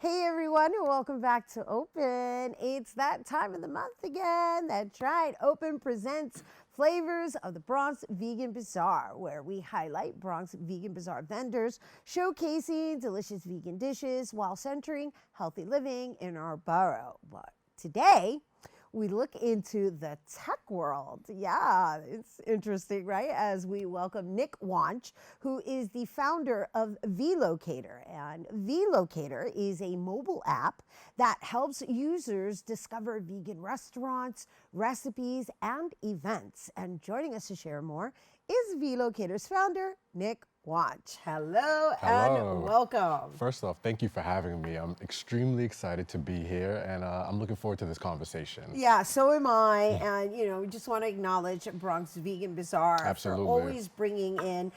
Hey everyone, and welcome back to Open. It's that time of the month again. That's right. Open presents Flavors of the Bronx Vegan Bazaar, where we highlight Bronx Vegan Bazaar vendors, showcasing delicious vegan dishes while centering healthy living in our borough. But today, we look into the tech world. Yeah, it's interesting, right? As we welcome Nick Houanche, who is the founder of Locator. And Locator is a mobile app that helps users discover vegan restaurants, recipes, and events. And joining us to share more is Locator's founder, Nick Houanche. Hello, Hello. and welcome. First off, thank you for having me. I'm extremely excited to be here, and I'm looking forward to this conversation. Yeah, so am I. And, we just want to acknowledge Bronx Vegan Bazaar Absolutely. for always bringing in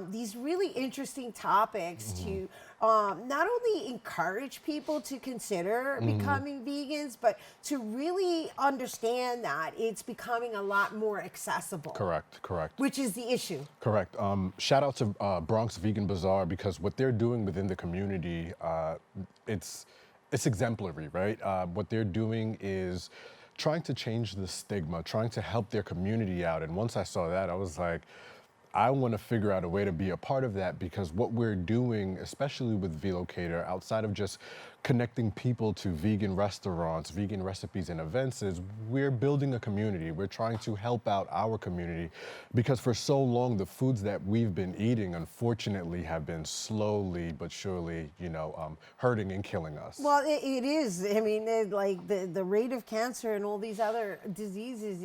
these really interesting topics to not only encourage people to consider becoming vegans, but to really understand that it's becoming a lot more accessible. Correct. Which is the issue. Correct. Shout out to Bronx Vegan Bazaar, because what they're doing within the community, it's exemplary, right? What they're doing is trying to change the stigma, trying to help their community out. And once I saw that, I was like, I want to figure out a way to be a part of that, because what we're doing, especially with Locator, outside of just connecting people to vegan restaurants, vegan recipes and events, is we're building a community. We're trying to help out our community, because for so long, the foods that we've been eating, unfortunately, have been slowly but surely, hurting and killing us. Well, it is. I mean, like the rate of cancer and all these other diseases,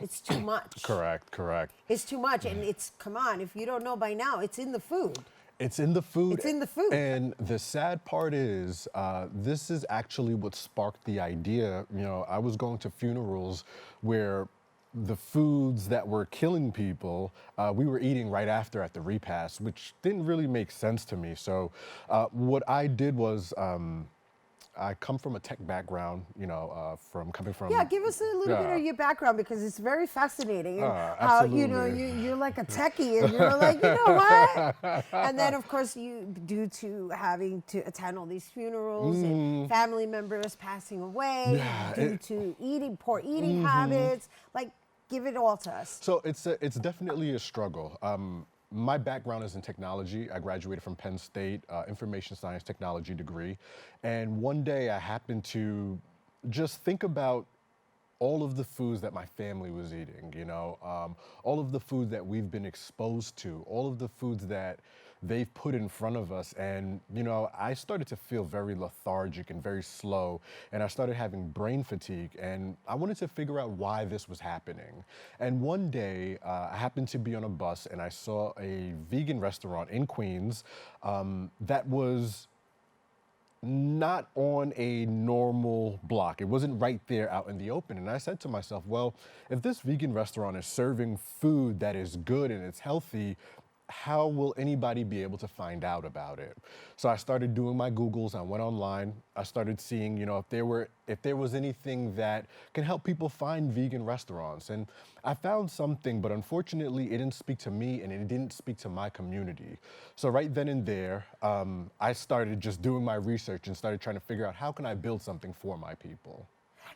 it's too much. Correct. It's too much, and come on, if you don't know by now, it's in the food. It's in the food. It's in the food. And the sad part is, this is actually what sparked the idea. I was going to funerals where the foods that were killing people, we were eating right after at the repast, which didn't really make sense to me. So what I did was, I come from a tech background, coming from. Yeah, give us a little bit of your background, because it's very fascinating. And how, absolutely. you're like a techie, and you're like, you know what? And then, of course, due to having to attend all these funerals and family members passing away, due to poor eating habits, like, give it all to us. So it's definitely a struggle. My background is in technology. I graduated from Penn State, information science technology degree. And one day I happened to just think about all of the foods that my family was eating, all of the foods that we've been exposed to, all of the foods that they've put in front of us. And, I started to feel very lethargic and very slow, and I started having brain fatigue, and I wanted to figure out why this was happening. And one day, I happened to be on a bus, and I saw a vegan restaurant in Queens that was not on a normal block. It wasn't right there out in the open. And I said to myself, well, if this vegan restaurant is serving food that is good and it's healthy, how will anybody be able to find out about it? So I started doing my Googles. I went online. I started seeing, if there was anything that can help people find vegan restaurants. And I found something, but unfortunately, it didn't speak to me, and it didn't speak to my community. So right then and there, I started just doing my research and started trying to figure out, how can I build something for my people?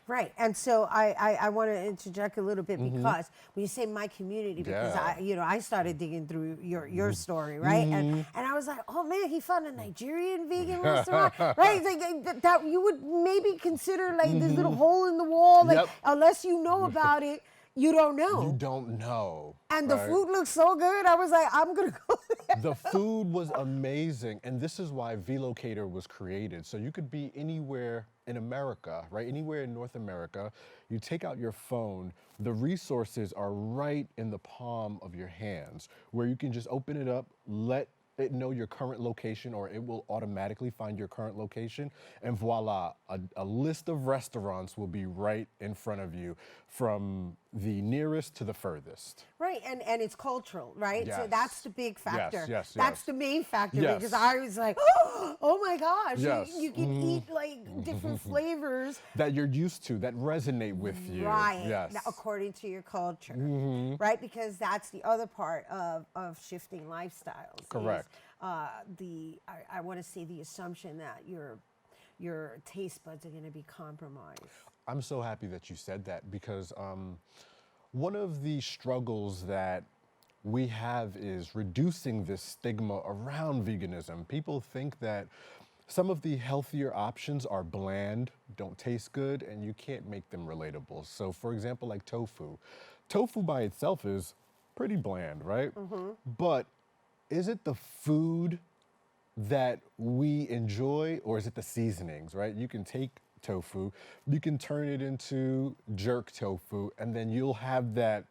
Right, and so I want to interject a little bit, because when you say my community, because I started digging through your story, right, and I was like, oh man, he found a Nigerian vegan restaurant, right? Like that you would maybe consider like this little hole in the wall, like unless you know about it. You don't know. You don't know. And the food looks so good. I was like, I'm going to go there. The food was amazing. And this is why Locator was created. So you could be anywhere in America, right? Anywhere in North America. You take out your phone. The resources are right in the palm of your hands, where you can just open it up, let it know your current location, or it will automatically find your current location, and voila, a list of restaurants will be right in front of you, from the nearest to the furthest. Right, and it's cultural, right? Yes. So that's the big factor. Yes. That's the main factor, because I was like, oh my gosh, you can eat like different flavors that you're used to, that resonate with you. Right, yes. According to your culture, right? Because that's the other part of shifting lifestyles. Correct. I want to say the assumption that you're your taste buds are going to be compromised. I'm so happy that you said that because one of the struggles that we have is reducing this stigma around veganism. People think that some of the healthier options are bland, don't taste good, and you can't make them relatable. So for example, like tofu. Tofu by itself is pretty bland, right? But is it the food that we enjoy, or is it the seasonings, right? You can take tofu, you can turn it into jerk tofu, and then you'll have that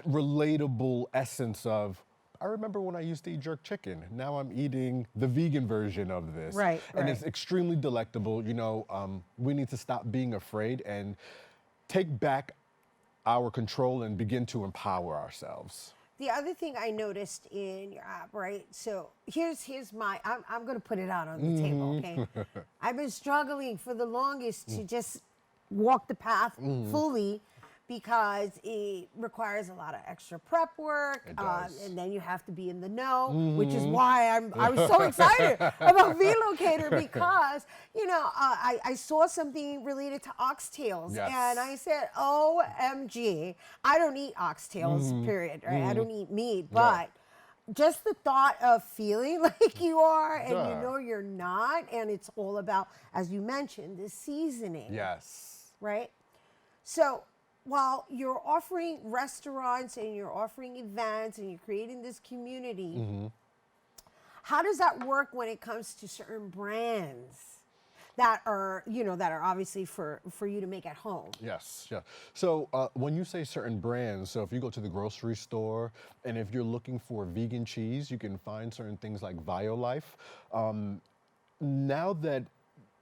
relatable essence of, I remember when I used to eat jerk chicken. Now I'm eating the vegan version of this. Right, And right. it's extremely delectable. We need to stop being afraid and take back our control and begin to empower ourselves. The other thing I noticed in your app, right? So here's my, I'm going to put it out on the table, okay? I've been struggling for the longest to just walk the path fully because it requires a lot of extra prep work. It does. And then you have to be in the know, which is why I was so excited about Locator because, I saw something related to oxtails. Yes. And I said, OMG, I don't eat oxtails, period, right? I don't eat meat, but just the thought of feeling like you are and you know you're not, and it's all about, as you mentioned, the seasoning. Yes. Right? So while you're offering restaurants and you're offering events and you're creating this community, how does that work when it comes to certain brands that are, that are obviously for you to make at home? Yes, yeah. So when you say certain brands, so if you go to the grocery store and if you're looking for vegan cheese, you can find certain things like Violife. Now that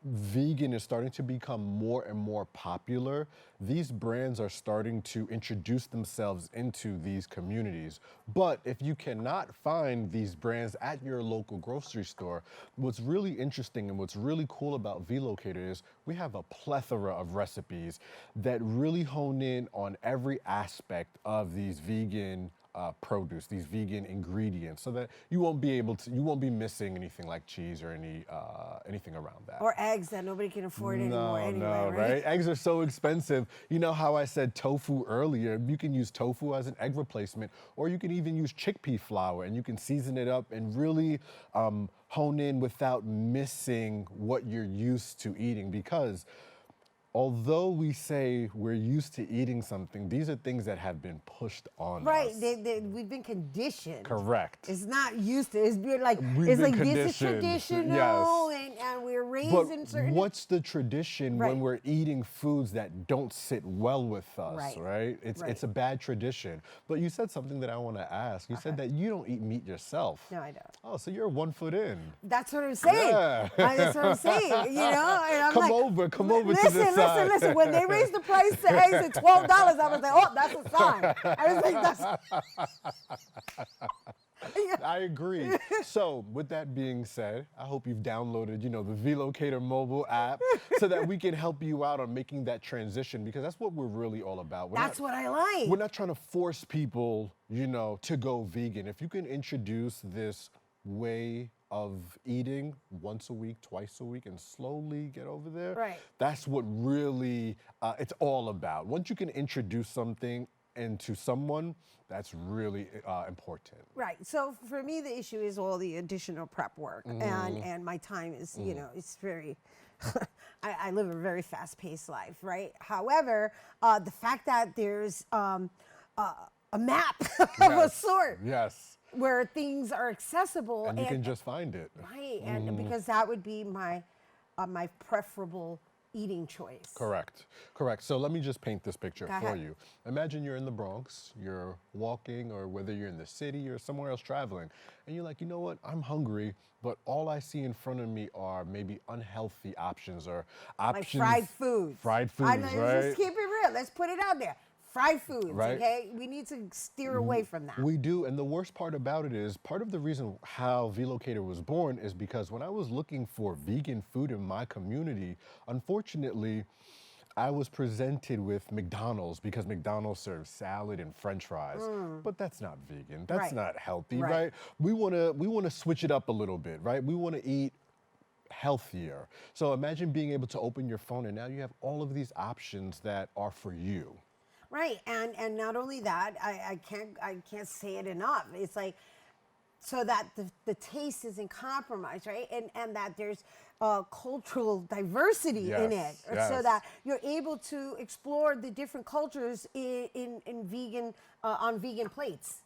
vegan is starting to become more and more popular, these brands are starting to introduce themselves into these communities. But if you cannot find these brands at your local grocery store, what's really interesting and what's really cool about Locator is we have a plethora of recipes that really hone in on every aspect of these vegan produce, these vegan ingredients, so that you won't be missing anything like cheese or anything around that. Or eggs that nobody can afford anymore anyway, right? Eggs are so expensive. You know how I said tofu earlier? You can use tofu as an egg replacement, or you can even use chickpea flour and you can season it up and really hone in without missing what you're used to eating, because although we say we're used to eating something, these are things that have been pushed on us. Right, we've been conditioned. Correct. It's not used to. It's been like We've been this is conditioned. traditional, Yes. and we're raised But in certain. what's the tradition Right. when we're eating foods that don't sit well with us, right? Right. It's a bad tradition. But you said something that I want to ask. You said that you don't eat meat yourself. No, I don't. Oh, so you're 1 foot in. That's what I'm saying. Yeah. That's what I'm saying. And I'm Come like, over to this side. Listen. When they raised the price to eggs at $12, I was like, oh, that's a sign. I was like, that's. I agree. So with that being said, I hope you've downloaded, the Locator mobile app so that we can help you out on making that transition, because that's what we're really all about. That's what I like. We're not trying to force people, to go vegan. If you can introduce this way of eating once a week, twice a week, and slowly get over there, Right. that's what really it's all about. Once you can introduce something into someone, that's really important. Right. So for me, the issue is all the additional prep work, and my time is, it's very. I live a very fast-paced life, right? However, the fact that there's a map of a sort, Yes. where things are accessible, And you can just find it. right, and because that would be my preferable eating choice. Correct. So let me just paint this picture Go for ahead. you. Imagine you're in the Bronx, you're walking, or whether you're in the city or somewhere else traveling, and you're like, you know what, I'm hungry, but all I see in front of me are maybe unhealthy options or options. Like fried foods. Fried foods, Let's right? just keep it real. Let's put it out there. Fried foods, Right. okay? We need to steer away from that. We do, and the worst part about it is, part of the reason how Locator was born is because when I was looking for vegan food in my community, unfortunately, I was presented with McDonald's, because McDonald's serves salad and French fries, but that's not vegan. That's Right. not healthy, Right. right? We want to switch it up a little bit, right? We want to eat healthier. So imagine being able to open your phone and now you have all of these options that are for you. Right, and not only that, I can't say it enough. It's like so that the taste isn't compromised, right? And that there's cultural diversity in it, Yes, yes. so that you're able to explore the different cultures in vegan on vegan plates.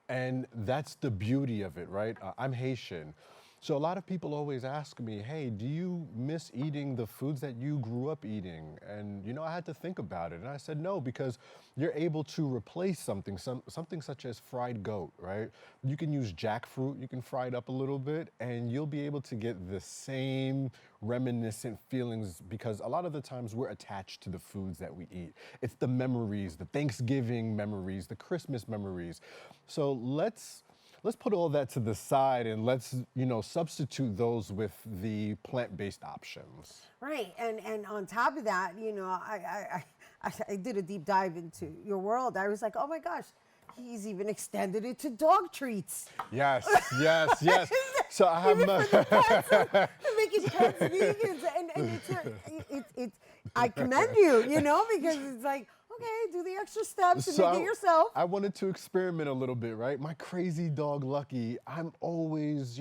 And that's the beauty of it, right? I'm Haitian. So a lot of people always ask me, hey, do you miss eating the foods that you grew up eating? And, I had to think about it. And I said, no, because you're able to replace something such as fried goat, right? You can use jackfruit, you can fry it up a little bit, and you'll be able to get the same reminiscent feelings because a lot of the times we're attached to the foods that we eat. It's the memories, the Thanksgiving memories, the Christmas memories. So let's put all that to the side and let's, substitute those with the plant-based options. Right, and on top of that, I did a deep dive into your world. I was like, oh my gosh, he's even extended it to dog treats. Yes, yes, yes. So I have Making pets vegans, and I commend you, because it's like, okay, do the extra steps and make it yourself. I wanted to experiment a little bit, right? My crazy dog, Lucky, I'm always,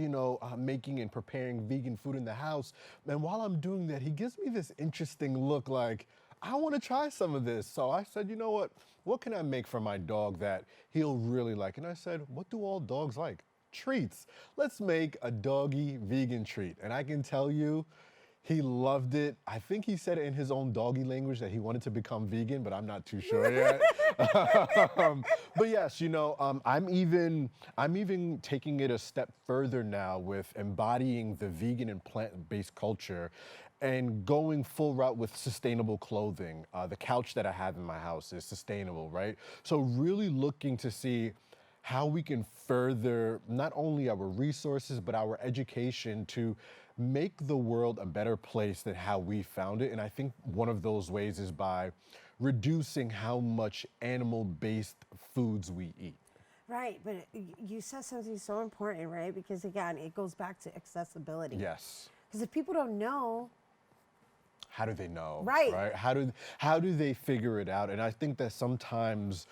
making and preparing vegan food in the house. And while I'm doing that, he gives me this interesting look like, I want to try some of this. So I said, you know what can I make for my dog that he'll really like? And I said, what do all dogs like? Treats. Let's make a doggy vegan treat. And I can tell you, he loved it. I think he said it in his own doggy language that he wanted to become vegan, but I'm not too sure yet. But yes, I'm even taking it a step further now with embodying the vegan and plant-based culture and going full route with sustainable clothing. The couch that I have in my house is sustainable, right? So really looking to see how we can further not only our resources, but our education to make the world a better place than how we found it. And I think one of those ways is by reducing how much animal-based foods we eat. Right, but you said something so important, right? Because again, it goes back to accessibility. Yes. Because if people don't know, how do they know? Right. How do they figure it out? And I think that sometimes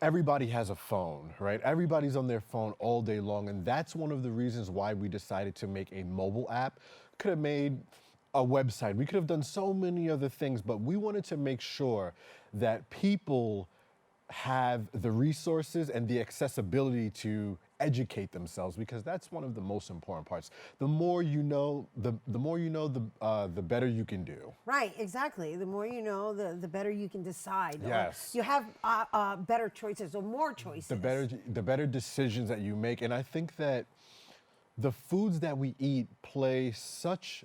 everybody has a phone, right? Everybody's on their phone all day long. And that's one of the reasons why we decided to make a mobile app. Could have made a website. We could have done so many other things, but we wanted to make sure that people have the resources and the accessibility to educate themselves, because that's one of the most important parts. The more you know, the better you can do. Right, exactly. The more you know, the better you can decide. Yes. You have better choices or more choices. The better decisions that you make. And I think that the foods that we eat play such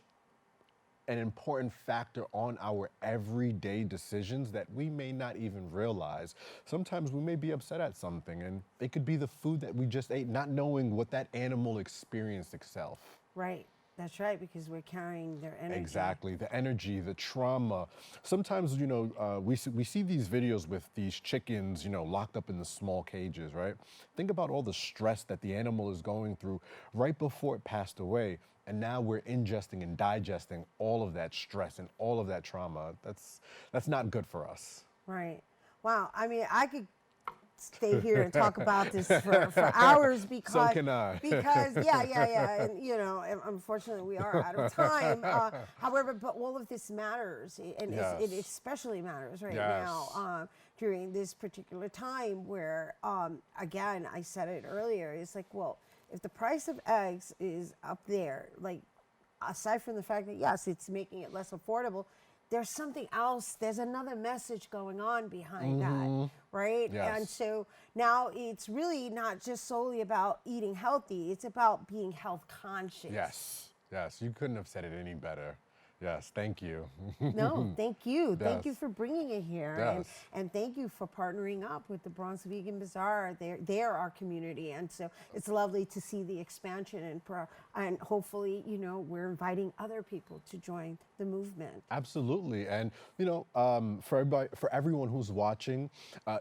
an important factor on our everyday decisions that we may not even realize. Sometimes we may be upset at something and it could be the food that we just ate, not knowing what that animal experienced itself. Right. That's right, because we're carrying their energy. Exactly, the energy, the trauma. Sometimes, we see these videos with these chickens, locked up in the small cages, right? Think about all the stress that the animal is going through right before it passed away. And now we're ingesting and digesting all of that stress and all of that trauma. That's not good for us. Right. Wow. I mean, I could stay here and talk about this for hours because so can I. Because yeah, and unfortunately we are out of time. However, but all of this matters, and Yes. it especially matters right Yes. now during this particular time where, again, I said it earlier. It's like, well, if the price of eggs is up there, like aside from the fact that yes, it's making it less affordable, there's something else. There's another message going on behind that, right? Yes. And so now it's really not just solely about eating healthy. It's about being health conscious. Yes, you couldn't have said it any better. Yes, thank you. No, thank you. Thank you Yes. for bringing it here. Yes. And thank you for partnering up with the Bronx Vegan Bazaar. They're our community. And so it's lovely to see the expansion and hopefully, we're inviting other people to join the movement. Absolutely, and for everyone who's watching,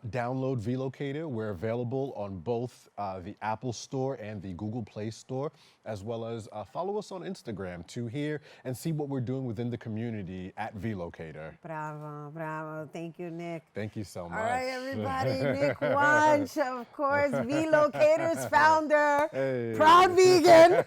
download vLocator. We're available on both the Apple Store and the Google Play Store, as well as follow us on Instagram to hear and see what we're doing within the community at vLocator. Bravo, bravo. Thank you, Nick. Thank you so much. All right, everybody. Nick Houanche, of course, vLocator's founder, Hey. proud vegan.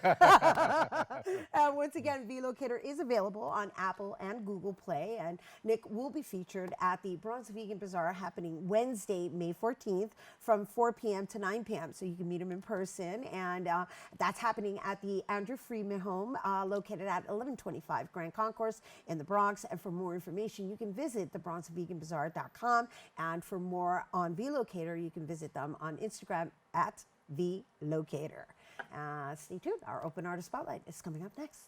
And once again, vLocator is available on Apple and Google Play. And Nick will be featured at the Bronx Vegan Bazaar happening Wednesday, May 14th from 4 p.m. to 9 p.m. So you can meet him in person. And that's happening at the Andrew Freeman home located at 1125 Grand Concourse in the Bronx. And for more information, you can visit thebronxveganbazaar.com. And for more on vLocator, you can visit them on Instagram at vLocator. Stay tuned. Our Open Artist Spotlight is coming up next.